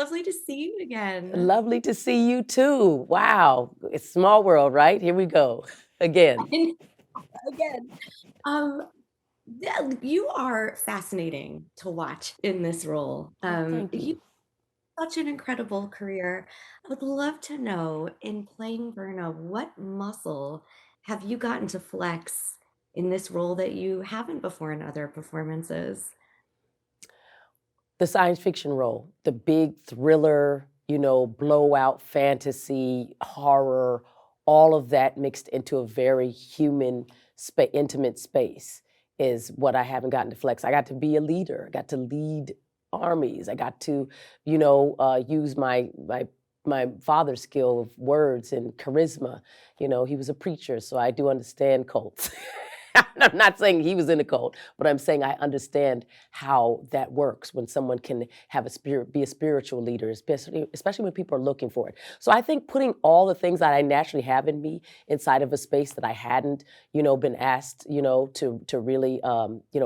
lovely to see you again. Lovely to see you too. Wow. It's small world, right? Here we go again. And again, um, yeah, you are fascinating to watch in this role. Oh, thank You you. such an incredible career. I would love to know, in playing Verna, what muscle have you gotten to flex in this role that you haven't before in other performances? The science fiction role, the big thriller, blowout fantasy, horror, all of that mixed into a very human, intimate space is what I haven't gotten to flex. I got to be a leader. I got to lead armies. I got to, use my father's skill of words and charisma. He was a preacher, so I do understand cults. I'm not saying he was in a cult, but I'm saying I understand how that works when someone can have a spirit, be a spiritual leader, especially when people are looking for it. So I think putting all the things that I naturally have in me inside of a space that I hadn't, been asked, to really,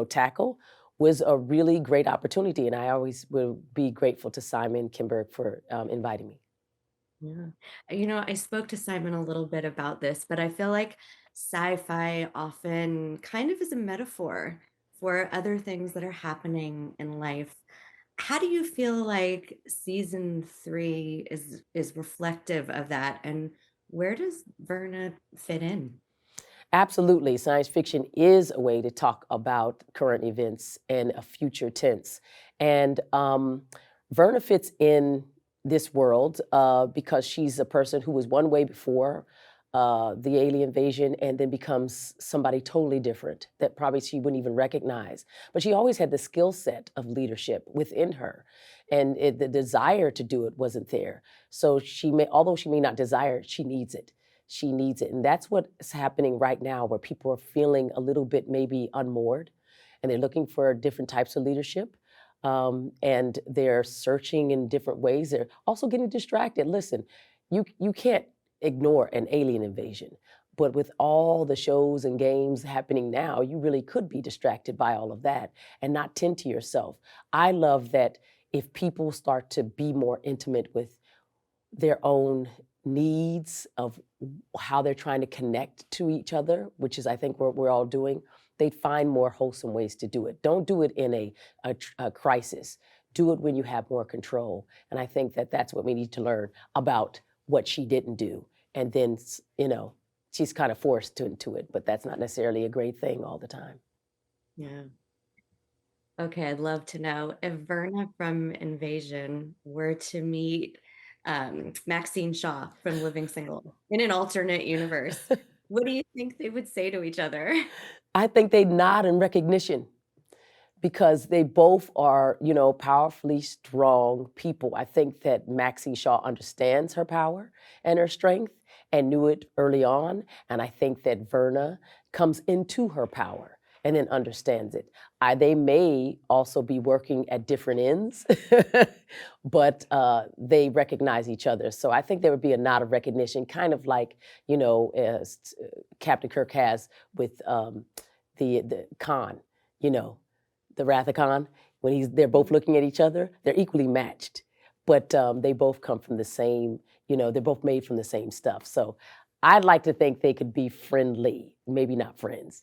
tackle was a really great opportunity. And I always will be grateful to Simon Kimberg for inviting me. Yeah. I spoke to Simon a little bit about this, but I feel like sci-fi often kind of is a metaphor for other things that are happening in life. How do you feel like season 3 is reflective of that, and where does Verna fit in? Absolutely. Science fiction is a way to talk about current events in a future tense. And Verna fits in this world because she's a person who was one way before the alien invasion and then becomes somebody totally different that probably she wouldn't even recognize. But she always had the skill set of leadership within her. And the desire to do it wasn't there. So although she may not desire it, she needs it. She needs it. And that's what's happening right now, where people are feeling a little bit maybe unmoored and they're looking for different types of leadership. And they're searching in different ways. They're also getting distracted. Listen, you can't ignore an alien invasion. But with all the shows and games happening now, you really could be distracted by all of that and not tend to yourself. I love that if people start to be more intimate with their own needs of how they're trying to connect to each other, which is I think what we're all doing, they'd find more wholesome ways to do it. Don't do it in a crisis. Do it when you have more control. And I think that that's what we need to learn about what she didn't do. And then, she's kind of forced into it, but that's not necessarily a great thing all the time. Yeah. Okay, I'd love to know if Verna from Invasion were to meet Maxine Shaw from Living Single in an alternate universe. What do you think they would say to each other? I think they nod in recognition because they both are, powerfully strong people. I think that Maxine Shaw understands her power and her strength and knew it early on. And I think that Verna comes into her power and then understands it. They may also be working at different ends, but they recognize each other. So I think there would be a nod of recognition, kind of like, as Captain Kirk has with the Khan, you know, the Wrath of Khan, when they're both looking at each other, they're equally matched, but they both come from the same, they're both made from the same stuff. So I'd like to think they could be friendly, maybe not friends.